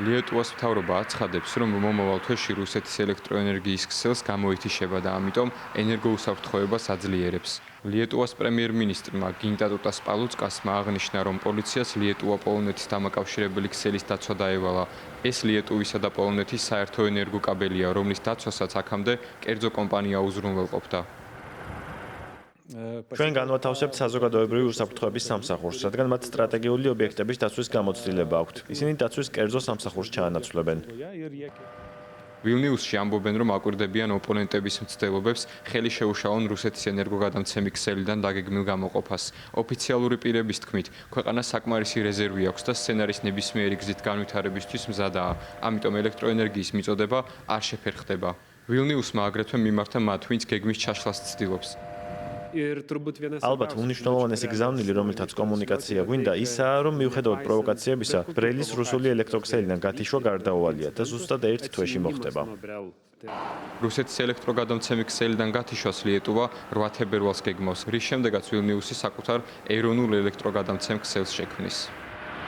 ლიეტუვას მთავრობა აცხადებს, რომ მომავალ თვეში რუსეთის ელექტროენერგიის ქსელს გამოითიშება და ამიტომ ენერგოუსაფრთხოებას აძლიერებს. ლიეტუვას პრემიერ-მინისტრმა გინტატუტას პალუცკასმა აღნიშნა, რომ პოლიციას ლიეტუვა-პოლონეთის დამაკავშირებელი ქსელის დაცვა დაევალა. ეს ლიეტუვისა და პოლონეთის საერთო ენერგო კაბელია, რომლის დაცვასაც აქამდე კერძო კომპანია უზრუნველყოფდა. ჩვენ განვათავსებთ საზოგადოებრივი უსაფრთხოების სამსახურს, რადგან მათ სტრატეგიული ობიექტების დაცვის გამოცდილება აქვთ. ისინი დაცვის კერძო სამსახურს ჩაანაცვლებენ. ვილნიუსში ამბობენ, რომ აკვირდებიან ოპონენტების მცდელობებს ხელი შეუშალონ რუსეთის ენერგოგადამცემი ქსელიდან დაგეგმილ გამოყოფას. ოფიციალური პირების თქმით, ქვეყანას საკმარისი რეზერვი აქვს და სცენარის ნებისმიერი გზით განვითარებისთვის მზადაა, ამიტომ ელექტროენერგიის მიწოდება არ შეფერხდება. ვილნიუსმა აგრეთვე მიმართა მათ, ვინც გეგმის ჩაშლას ცდილობს. ალბათ უმნიშვნელოვანესი გზავნილი, რომელთაც კომუნიკაცია გვინდა, ისაა, რომ მიუხედავად პროვოკაციებისა, ბრელის რუსული ელექტროქსელიდან გათიშვა გარდაუვალია და ზუსტად ერთ თვეში მოხდება. რუსეთის ელექტროგადამცემი ქსელიდან გათიშვას ლიეტუვა 8 თებერვალს გეგმავს, რის შემდეგაც ვილნიუსი საკუთარ ეროვნულ ელექტროგადამცემ ქსელს შექმნის.